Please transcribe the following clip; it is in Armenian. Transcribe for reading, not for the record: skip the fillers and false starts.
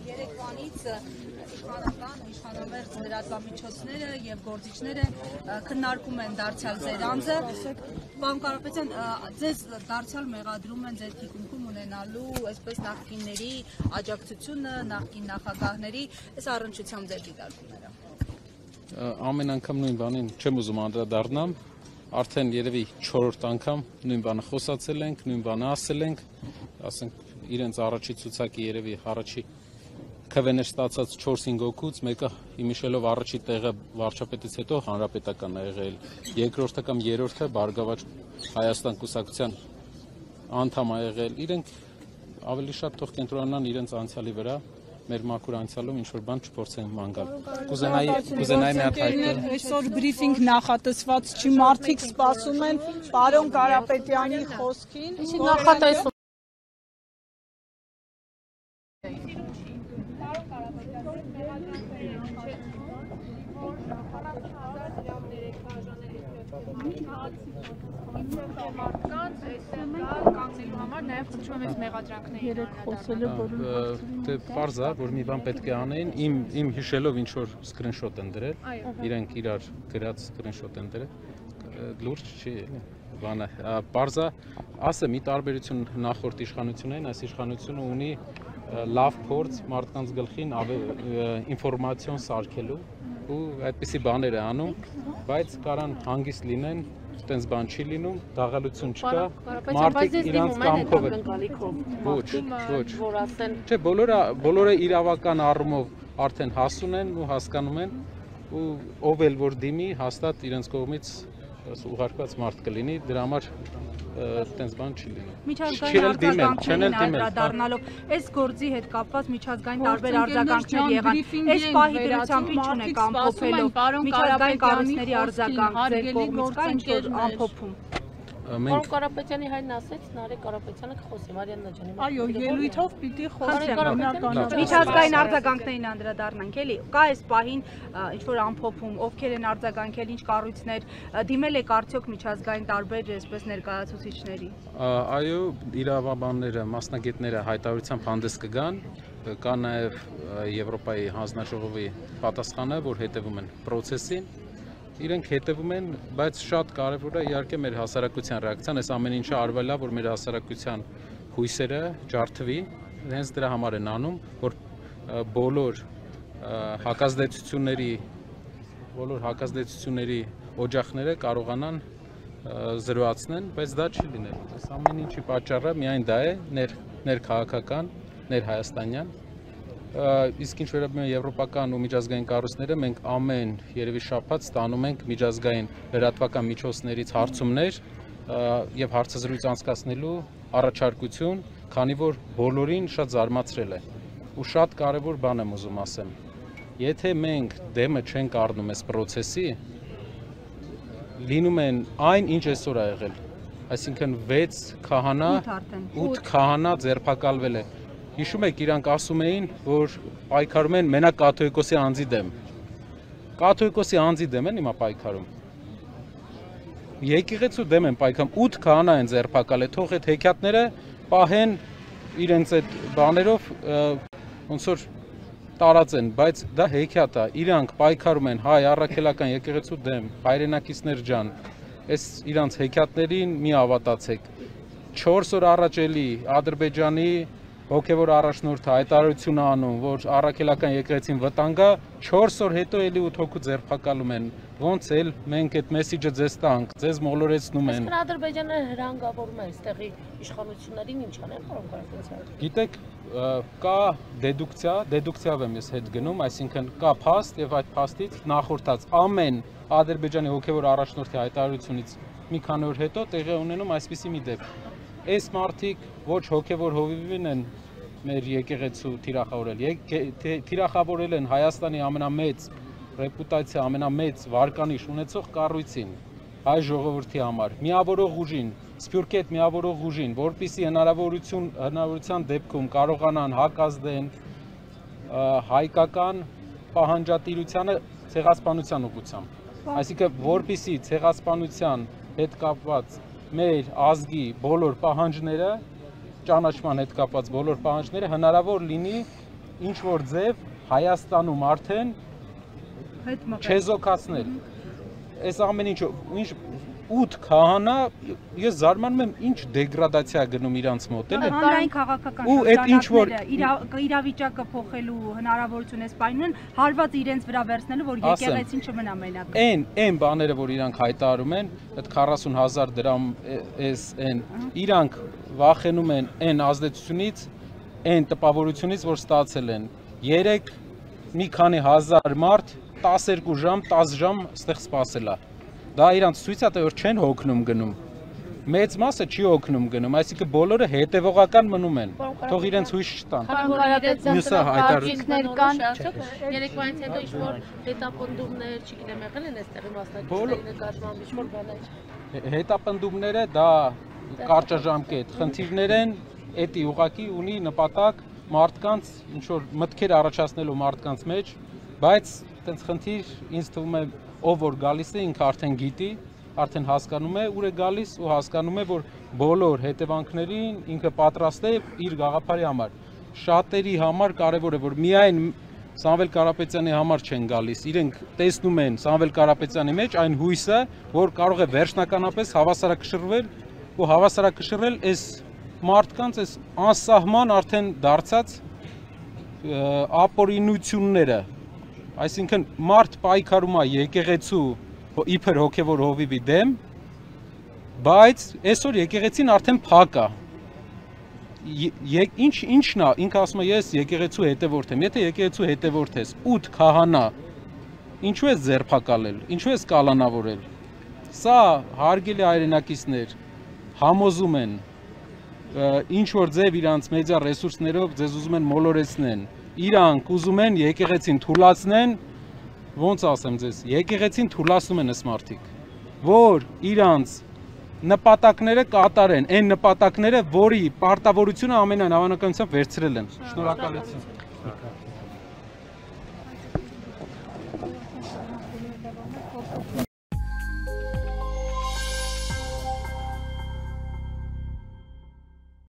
Երեկվանից իշխանական ու իշխանամերձ լրատվամիջոցները եւ գործիչները քննարկում են դարձյալ ձեր անձը։ Պարոն Կարապետյան, ձեզ դարձյալ մեղադրում են ձեր թիկունքում ունենալու այսպես նախկինների աջակցությունը, նախկին նախագահների, այս առնչությամբ ձեր դիտարկումները։ Ամեն անգամ նույն բանին չեմ ուզում անդրադառնամ, արդեն երևի 4-րդ անգամ նույն բանը խոսացել ենք, նույն բանը ասել ենք, ասենք իրենց առաջի ցուցակի երևի առաջի քվեներ ստացած 4-5 հոգուց մեկը իմիշելով առաջի տեղը վարչապետից հետո հանրապետական է եղել, երկրորդը կամ երրորդը Բարգավաճ Հայաստան կուսակցության անդամ է եղել, իրենք ավելի շատ թող կենտրոնանան իրենց անցյալի վրա, մեր մաքուր անցյալում ինչ որ բան չփորձեն ման գալ։ Կուզենայի մի հատ հայտնել։ Այսօր բրիֆինգ նախատեսված չի, մարդիկ սպասում են պարոն Կարապետյանի խոսքին։ Ինչի նախատեսում Դե պարզ է, որ մի բան պետք է անեն, իմ հիշելով ինչ որ սկրինշոտ են դրել, իրենք իրար գրած սկրինշոտ են դրել, լուրջ չի, բանը, պարզ է, ասեմ, ի տարբերություն նախորդ իշխանություններին, այս իշխանությունը ունի լավ փորձ մարդկանց գլխին ինֆորմացիոն սարքելու ու այդպիսի բաներ է անում, բայց կարան հանգիստ լինեն, տենց բան չի լինում, դաղալություն չկա, մարդիկ իրանց կամքով են։ Ոչ, չէ, բոլորը իրավական առումով արդեն հասուն են ու հասկանում են ու ով էլ որ դիմի, հաստատ իրենց կողմից ուղարկված մարդ կլինի, դրա համար տենց բան չի լինում։ Միջազգային արձագանքներին անդրադառնալով, այս գործի հետ կապված միջազգային տարբեր արձագանքներ եղան, այս պահի դրությամբ ինչ ունեք ամփոփելով, միջազգային կառույցների արձագանք ձեր կողմից կա ինչ-որ ամփոփում։ Պարոն Կարապետյանի հայրն ասեց, Նարեկ Կարապետյանը կխոսի, Մարիաննա ջանի։ Այո, ելույթով պիտի խոսի։ Միջազգային արձագանքներին անդրադառնանք, էլի, կա այս պահին ինչ-որ ամփոփում, ովքեր են արձագանքել, ինչ կառույցներ, դիմել եք արդյոք միջազգային տարբեր այսպես ներկայացուցիչների։ Այո, իրավաբանները, մասնագետները հայտարարությամբ հանդես կգան, կա նաև Եվրոպայի հանձնաժողովի պատասխանը, որ հետևում են պրոցեսին։ Իրենք հետևում են, բայց շատ կարևոր է իհարկե մեր հասարակության ռեակցիան, այս ամեն ինչը արվել է, որ մեր հասարակության հույսերը ջարդվի, հենց դրա համար են անում, որ բոլոր հակազդեցությունների օջախները կարողանան զրոյացնեն, բայց դա չի լինել։ Այս ամեն ինչի պատճառը միայն դա է, ներքաղաքական, ներհայաստանյան։ Իսկ ինչ վերաբերում է եվրոպական ու միջազգային կառույցները, մենք ամեն երևի շաբաթ ստանում ենք միջազգային լրատվական միջոցներից հարցումներ եւ հարցազրույց անցկացնելու առաջարկություն, քանի որ բոլորին շատ զարմացրել է։ Ու շատ կարեւոր բան եմ ուզում ասեմ։ Եթե մենք դեմը չենք առնում այս process-ի, լինում են այն, ինչ այսօր ա եղել։ Այսինքն 6 քահանա, 8 քահանա ձերբակալվել է։ Հիշում եք, իրանք ասում էին, որ պայքարում են մենակ կաթողիկոսի անձի դեմ։ Կաթողիկոսի անձի դեմ են հիմա պայքարում։ Եկեղեցու դեմ են պայքարում, 8 քահանա են ձերբակալել, թող այդ հեքիաթները պահեն իրենց այդ բաներով ոնց որ տարածեն, բայց դա հեքիաթ է, իրանք պայքարում են հայ առաքելական եկեղեցու դեմ, հայրենակիցներ ջան, այս իրանց հեքիաթներին մի ավատացեք։ 4 օր առաջ էլի Ադրբեջանի հոգևոր առաջնորդը հայտարարություն է անում, որ առաքելական եկեղեցին վտանգ է, 4 օր հետո էլի 8 հոգու ձերբակալում են։ Ոնց էլ մենք այդ մեսիջը ձեզ տանք, ձեզ մոլորեցնում են։ Իսկ Ադրբեջանը հրանգավորում է այստեղի իշխանություններին ինչ անեն, պարոն Կարապետյան։ Գիտեք, կա դեդուկցիայով եմ ես հետ գնում, այսինքն կա փաստ եւ այդ փաստից նախորդած ամեն Ադրբեջանի հոգևոր առաջնորդի հայտարարությունից մի քանի օր հետո տեղի ունենում այսպիսի մի դեպք։ Այս մարդիկ ոչ հոգևոր հովիվին են մեր եկեղեցու թիրախավորել են Հայաստանի ամենամեծ ռեպուտացիա, ամենամեծ վարկանիշ ունեցող կառույցին, հայ ժողովրդի համար, միավորող ուժին, սփյուռքի հետ միավորող ուժին, որպեսզի հնարավորության դեպքում կարողանան հակազդեն հայկական պահանջատիրությանը ցեղասպանության ուղղությամբ։ Այսինքն, որպիսի ցեղասպանության հետ կապված մեր ազգի բոլոր պահանջները, ճանաչման հետ կապված բոլոր պահանջները հնարավոր լինի ինչ որ ձև Հայաստանում արդեն չեզոքացնել։ Այս ամեն ինչ 8 քահանա, ես զարմանում եմ ինչ դեգրադացիա գնում իրանց մոտ, էլի։ Հանրային քաղաքական իրավիճակը փոխելու հնարավորություն է սպայնում, հարված իրենց վրա վերցնելու, որ եկեղեցին չմնա մենակ։ Այն բաները, որ իրանք հայտարարում են, այդ 40,000 դրամ իրանք վախենում են այն ազդեցությունից, այն տպավորությունից, որ ստացել են 3 մի քանի հազար մարդ 12 ժամ, 10 ժամ ստեղ սպասելա։ Դա իրանց ցույց է, որ չեն հոգնում գնում։ Մեծ մասը չի հոգնում գնում, այսինքն բոլորը հետևողական մնում են։ Թող իրենց հույս չտան։ Մյուսը հայտարարություններ կան։ Երեկվայից հետո ինչ-որ հետապնդումներ, չգիտեմ, եղել են այստեղի մասնակիցների նկատմամբ ինչ-որ բաներ։ Հետապնդումները դա կարճաժամկետ խնդիրներ են, էդի ուղղակի ունի նպատակ մարդկանց ինչ-որ մտքեր առաջացնելու մարդկանց մեջ, բայց այդպես խնդիր ինձ թվում է ով որ գալիս է ինքը արդեն գիտի, արդեն հասկանում է ուր է գալիս ու հասկանում է, որ բոլոր հետևանքներին ինքը պատրաստ է իր գաղափարի համար։ Շատերի համար կարևոր է, որ միայն Սամվել Կարապետյանի համար չեն գալիս, իրենք տեսնում են Սամվել Կարապետյանի մեջ այն հույսը, որ կարող է վերջնականապես հավասարակշռվել ու հավասարակշռել այս մարդկանց այս անսահման արդեն դարձած ապօրինությունները։ Այսինքն մարդ պայքարում է եկեղեցու իբր հոգևոր հովիվի դեմ, բայց այսօր եկեղեցին արդեն փակ է։ Ինչն է, ինքը ասում է ես եկեղեցու հետևորդ եմ, եթե եկեղեցու հետևորդ ես, 8 քահանա, ինչու ես ձերբակալել, ինչու ես կալանավորել։ Սա հարգելի հայրենակիցներ համոզում են, ինչ որ ձև իրանց մեդիա ռեսուրսներով ձեզ ուզում են մոլորեցնեն, իրանք ուզում են եկեղեցին թուլացնեն, ոնց ասեմ ձեզ, եկեղեցին թուլացնում են այս մարդիկ, որ իրանց նպատակները կատարեն, այն նպատակները, որի պարտավորությունը ամենայն հավանականությամբ վերցրել են։ Շնորհակալություն։